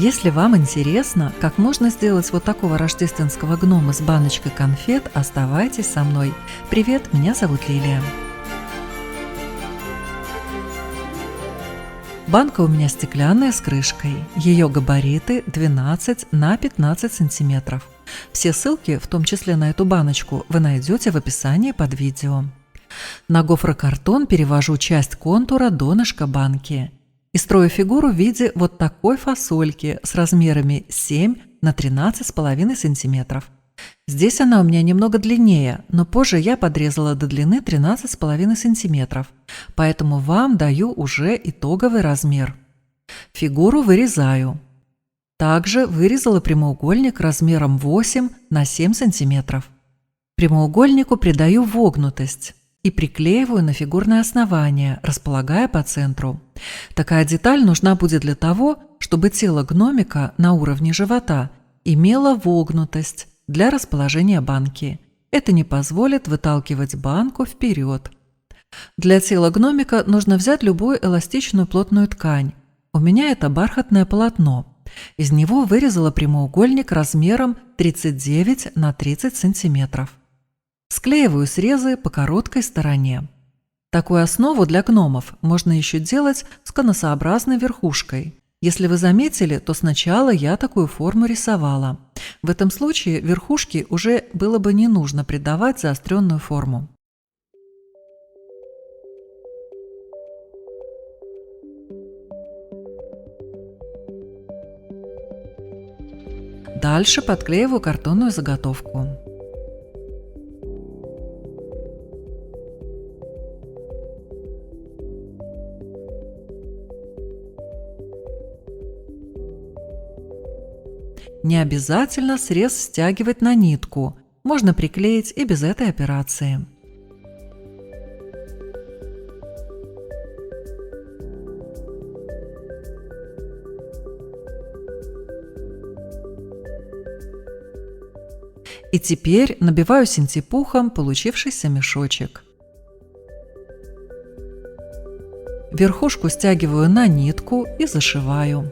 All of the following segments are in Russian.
Если вам интересно, как можно сделать вот такого рождественского гнома с баночкой конфет, оставайтесь со мной. Привет, меня зовут Лилия. Банка у меня стеклянная с крышкой. Ее габариты 12 на 15 сантиметров. Все ссылки, в том числе на эту баночку, вы найдете в описании под видео. На гофрокартон перевожу часть контура донышка банки и строю фигуру в виде вот такой фасольки с размерами 7 на 13,5 сантиметров. Здесь она у меня немного длиннее, но позже я подрезала до длины 13,5 сантиметров, поэтому вам даю уже итоговый размер. Фигуру вырезаю. Также вырезала прямоугольник размером 8 на 7 сантиметров. Прямоугольнику придаю вогнутость и приклеиваю на фигурное основание, располагая по центру. Такая деталь нужна будет для того, чтобы тело гномика на уровне живота имело вогнутость для расположения банки. Это не позволит выталкивать банку вперед. Для тела гномика нужно взять любую эластичную плотную ткань. У меня это бархатное полотно. Из него вырезала прямоугольник размером 39 на 30 сантиметров. Склеиваю срезы по короткой стороне. Такую основу для гномов можно еще делать с конусообразной верхушкой. Если вы заметили, то сначала я такую форму рисовала. В этом случае верхушке уже было бы не нужно придавать заостренную форму. Дальше подклеиваю картонную заготовку. Не обязательно срез стягивать на нитку, можно приклеить и без этой операции. И теперь набиваю синтепухом получившийся мешочек. Верхушку стягиваю на нитку и зашиваю.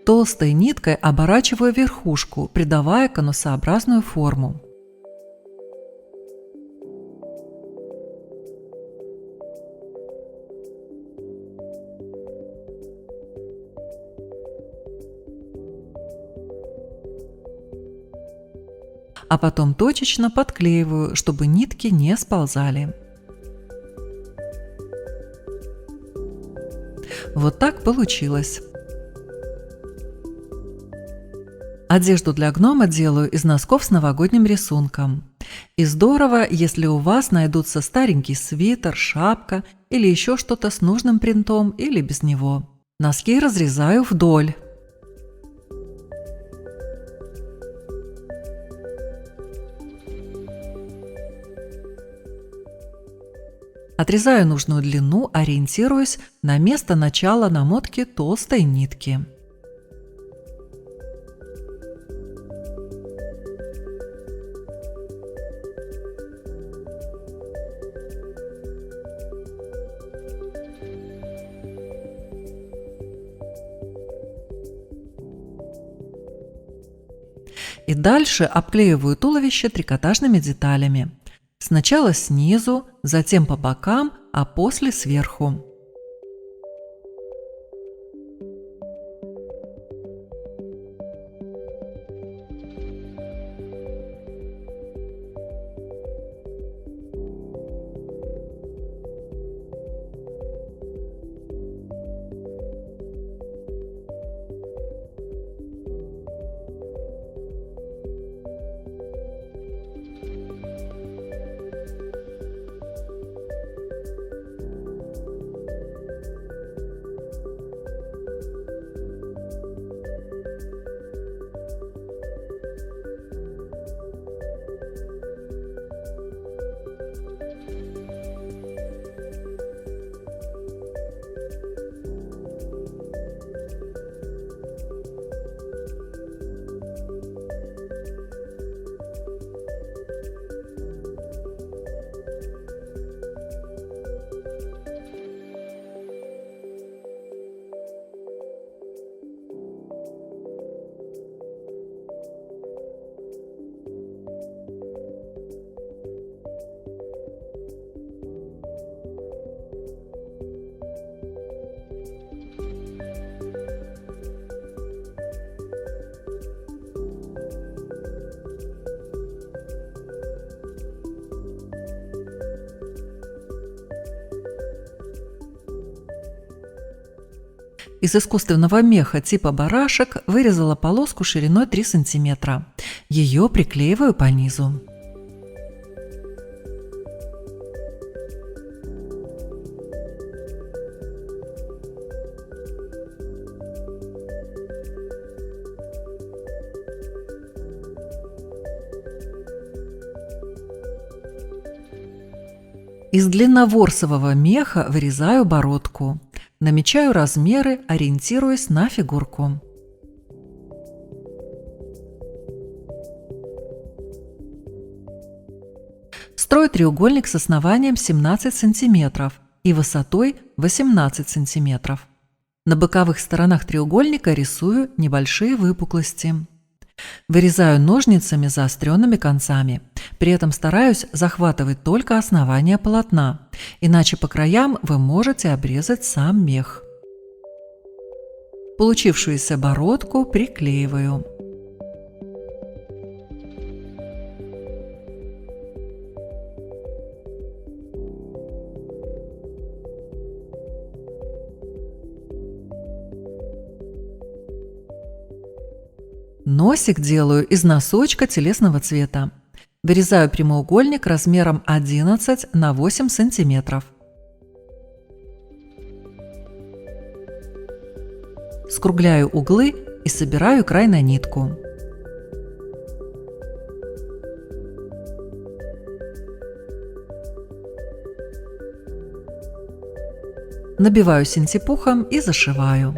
Толстой ниткой оборачиваю верхушку, придавая конусообразную форму. А потом точечно подклеиваю, чтобы нитки не сползали. Вот так получилось. Одежду для гнома делаю из носков с новогодним рисунком. И здорово, если у вас найдутся старенький свитер, шапка или еще что-то с нужным принтом или без него. Носки разрезаю вдоль. Отрезаю нужную длину, ориентируясь на место начала намотки толстой нитки. И дальше обклеиваю туловище трикотажными деталями. Сначала снизу, затем по бокам, а после сверху. Из искусственного меха типа барашек вырезала полоску шириной 3 см. Ее приклеиваю по низу. Из длинноворсового меха вырезаю бородку. Намечаю размеры, ориентируясь на фигурку. Строю треугольник с основанием 17 см и высотой 18 см. На боковых сторонах треугольника рисую небольшие выпуклости. Вырезаю ножницами с заостренными концами. При этом стараюсь захватывать только основание полотна, иначе по краям вы можете обрезать сам мех. Получившуюся бородку приклеиваю. Носик делаю из носочка телесного цвета. Вырезаю прямоугольник размером 11 на 8 см. Скругляю углы и собираю край на нитку. Набиваю синтепухом и зашиваю.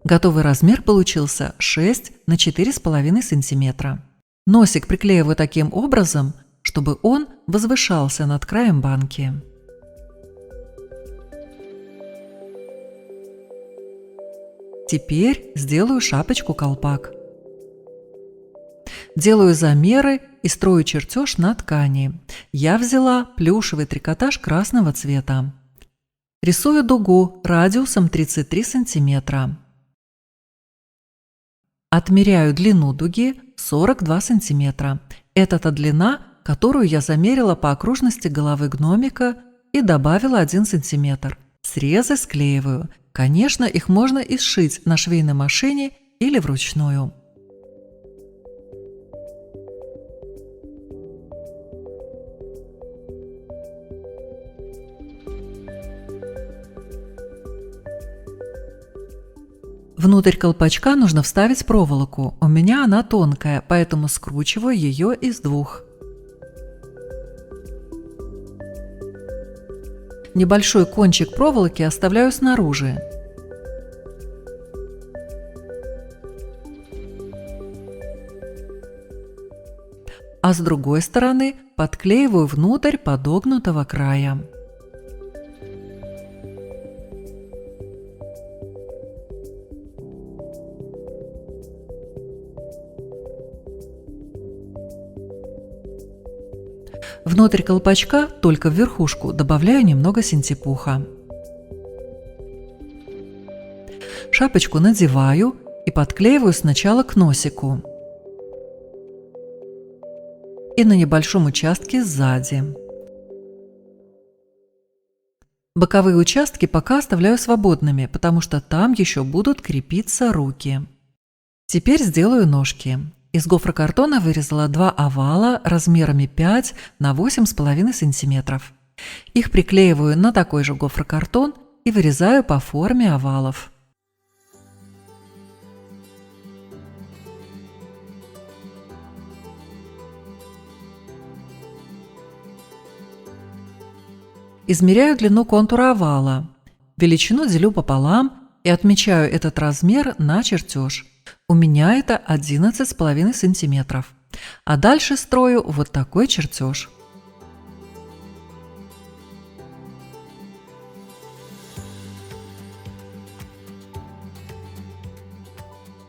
Готовый размер получился 6 на 4,5 см. Носик приклеиваю таким образом, чтобы он возвышался над краем банки. Теперь сделаю шапочку-колпак. Делаю замеры и строю чертеж на ткани. Я взяла плюшевый трикотаж красного цвета. Рисую дугу радиусом 33 см. Отмеряю длину дуги 42 см. Это та длина, которую я замерила по окружности головы гномика и добавила 1 см. Срезы склеиваю. Конечно, их можно и сшить на швейной машине или вручную. Внутрь колпачка нужно вставить проволоку. У меня она тонкая, поэтому скручиваю ее из двух. Небольшой кончик проволоки оставляю снаружи. А с другой стороны подклеиваю внутрь подогнутого края. Внутрь колпачка, только в верхушку, добавляю немного синтепуха. Шапочку надеваю и подклеиваю сначала к носику и на небольшом участке сзади. Боковые участки пока оставляю свободными, потому что там еще будут крепиться руки. Теперь сделаю ножки. Из гофрокартона вырезала 2 овала размерами 5 на 8,5 см. Их приклеиваю на такой же гофрокартон и вырезаю по форме овалов. Измеряю длину контура овала. Величину делю пополам и отмечаю этот размер на чертеж. У меня это 11,5 см. А дальше строю вот такой чертеж.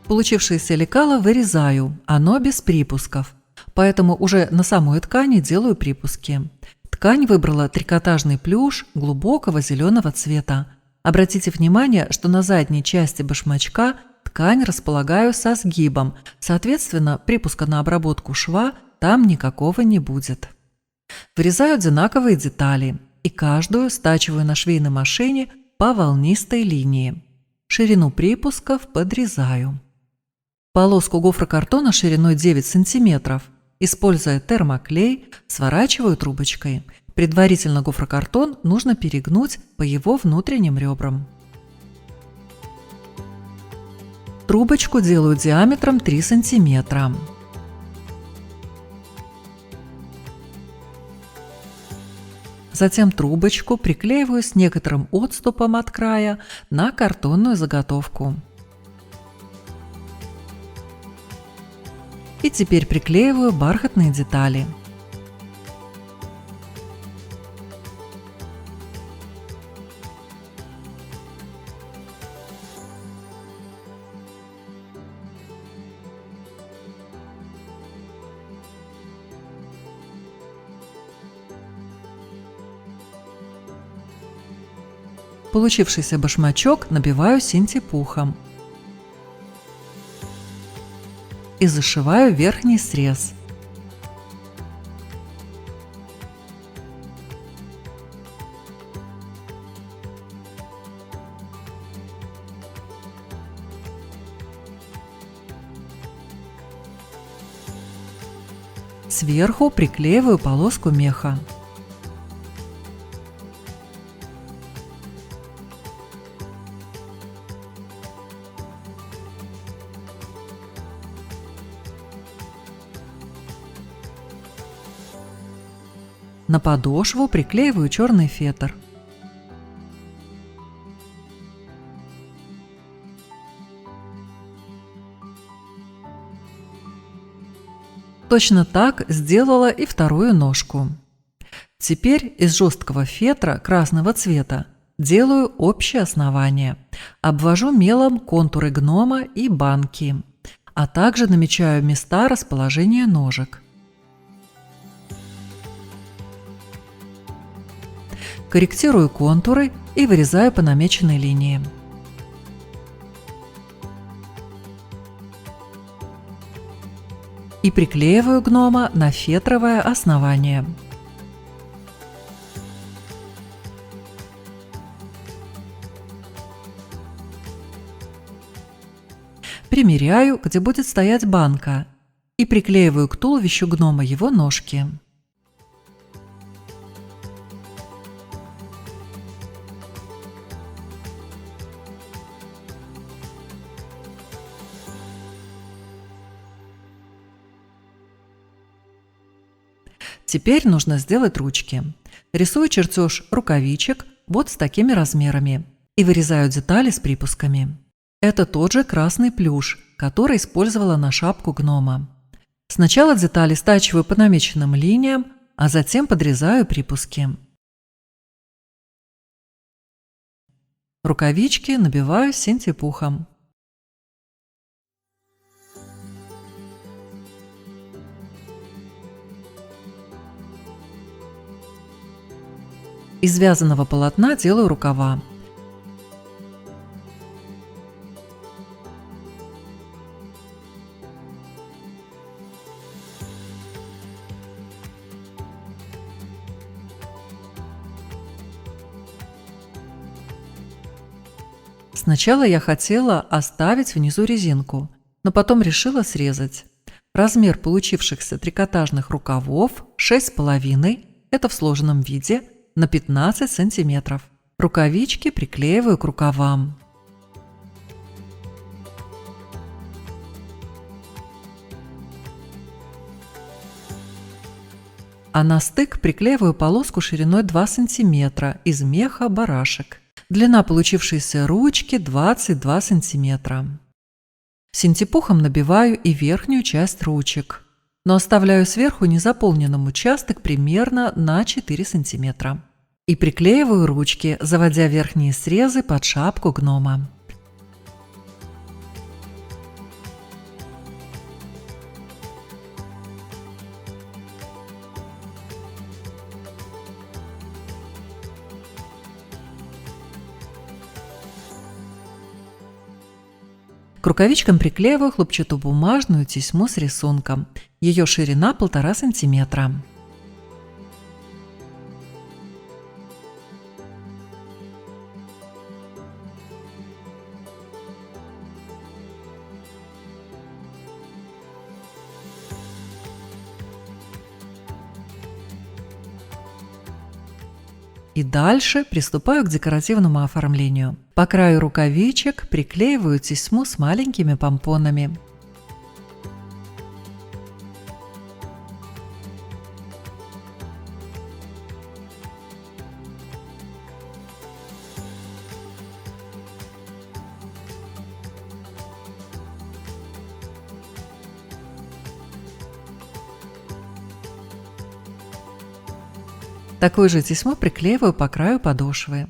Получившееся лекало вырезаю, оно без припусков, поэтому уже на самой ткани делаю припуски. Ткань выбрала трикотажный плюш глубокого зеленого цвета. Обратите внимание, что на задней части башмачка ткань располагаю со сгибом, соответственно, припуска на обработку шва там никакого не будет. Вырезаю одинаковые детали и каждую стачиваю на швейной машине по волнистой линии. Ширину припусков подрезаю. Полоску гофрокартона шириной 9 см, используя термоклей, сворачиваю трубочкой. Предварительно гофрокартон нужно перегнуть по его внутренним ребрам. Трубочку делаю диаметром 3 см. Затем трубочку приклеиваю с некоторым отступом от края на картонную заготовку. И теперь приклеиваю бархатные детали. Получившийся башмачок набиваю синтепухом и зашиваю верхний срез. Сверху приклеиваю полоску меха. На подошву приклеиваю черный фетр. Точно так сделала и вторую ножку. Теперь из жесткого фетра красного цвета делаю общее основание. Обвожу мелом контуры гнома и банки, а также намечаю места расположения ножек. Корректирую контуры и вырезаю по намеченной линии. И приклеиваю гнома на фетровое основание. Примеряю, где будет стоять банка, и приклеиваю к туловищу гнома его ножки. Теперь нужно сделать ручки. Рисую чертеж рукавичек вот с такими размерами и вырезаю детали с припусками. Это тот же красный плюш, который использовала на шапку гнома. Сначала детали стачиваю по намеченным линиям, а затем подрезаю припуски. Рукавички набиваю синтепухом. Из вязаного полотна делаю рукава. Сначала я хотела оставить внизу резинку, но потом решила срезать. Размер получившихся трикотажных рукавов 6,5, это в сложенном виде, на 15 сантиметров. Рукавички приклеиваю к рукавам. А на стык приклеиваю полоску шириной 2 см из меха барашек. Длина получившейся ручки 22 см. Синтепухом набиваю и верхнюю часть ручек, но оставляю сверху незаполненным участок примерно на 4 см. И приклеиваю ручки, заводя верхние срезы под шапку гнома. К рукавичкам приклеиваю хлопчатобумажную тесьму с рисунком. Ее ширина 1,5 сантиметра. И дальше приступаю к декоративному оформлению. По краю рукавичек приклеиваю тесьму с маленькими помпонами. Такую же тесьму приклеиваю по краю подошвы.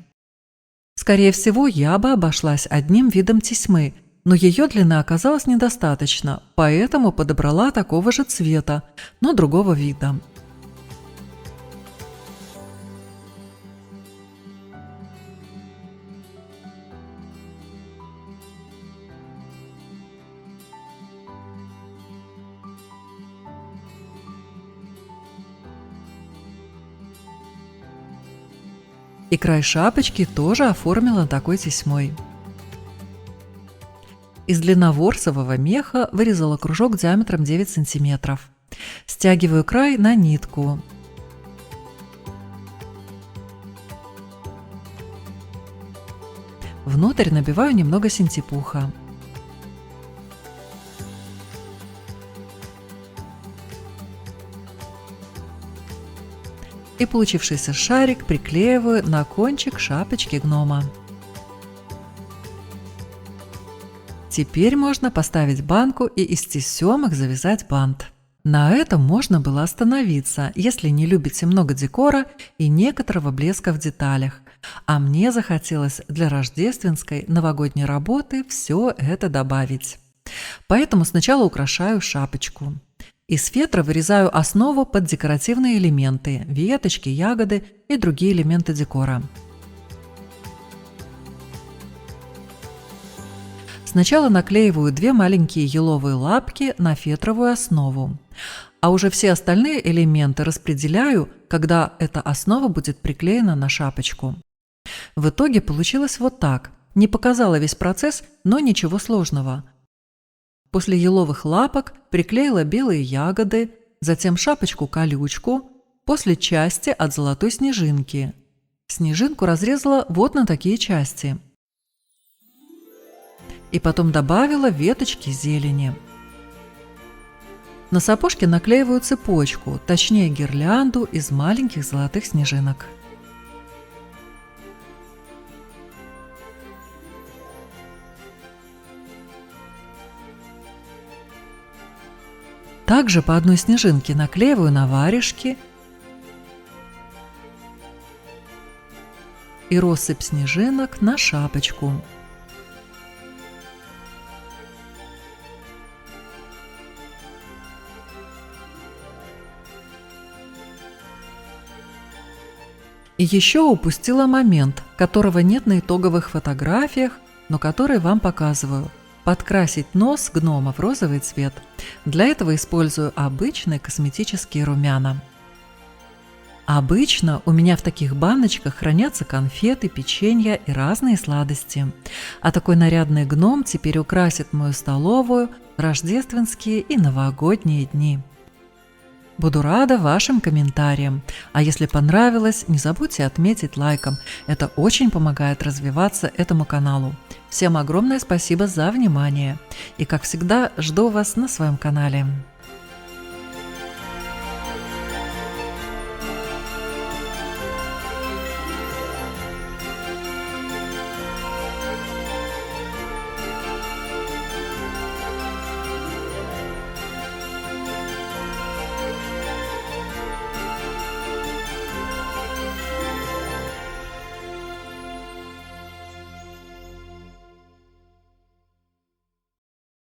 Скорее всего, я бы обошлась одним видом тесьмы, но ее длины оказалось недостаточно, поэтому подобрала такого же цвета, но другого вида. И край шапочки тоже оформила такой тесьмой. Из длинноворсового меха вырезала кружок диаметром 9 сантиметров. Стягиваю край на нитку. Внутрь набиваю немного синтепуха. И получившийся шарик приклеиваю на кончик шапочки гнома. Теперь можно поставить банку и из тесемок завязать бант. На этом можно было остановиться, если не любите много декора и некоторого блеска в деталях. А мне захотелось для рождественской новогодней работы все это добавить. Поэтому сначала украшаю шапочку. Из фетра вырезаю основу под декоративные элементы – веточки, ягоды и другие элементы декора. Сначала наклеиваю 2 маленькие еловые лапки на фетровую основу, а уже все остальные элементы распределяю, когда эта основа будет приклеена на шапочку. В итоге получилось вот так. Не показала весь процесс, но ничего сложного. После еловых лапок приклеила белые ягоды, затем шапочку-колючку, после части от золотой снежинки. Снежинку разрезала вот на такие части. И потом добавила веточки зелени. На сапожки наклеиваю цепочку, точнее гирлянду из маленьких золотых снежинок. Также по одной снежинке наклеиваю на варежки и россыпь снежинок на шапочку. И еще упустила момент, которого нет на итоговых фотографиях, но который вам показываю. Подкрасить нос гнома в розовый цвет. Для этого использую обычные косметические румяна. Обычно у меня в таких баночках хранятся конфеты, печенья и разные сладости. А такой нарядный гном теперь украсит мою столовую в рождественские и новогодние дни. Буду рада вашим комментариям. А если понравилось, не забудьте отметить лайком. Это очень помогает развиваться этому каналу. Всем огромное спасибо за внимание. И как всегда, жду вас на своем канале.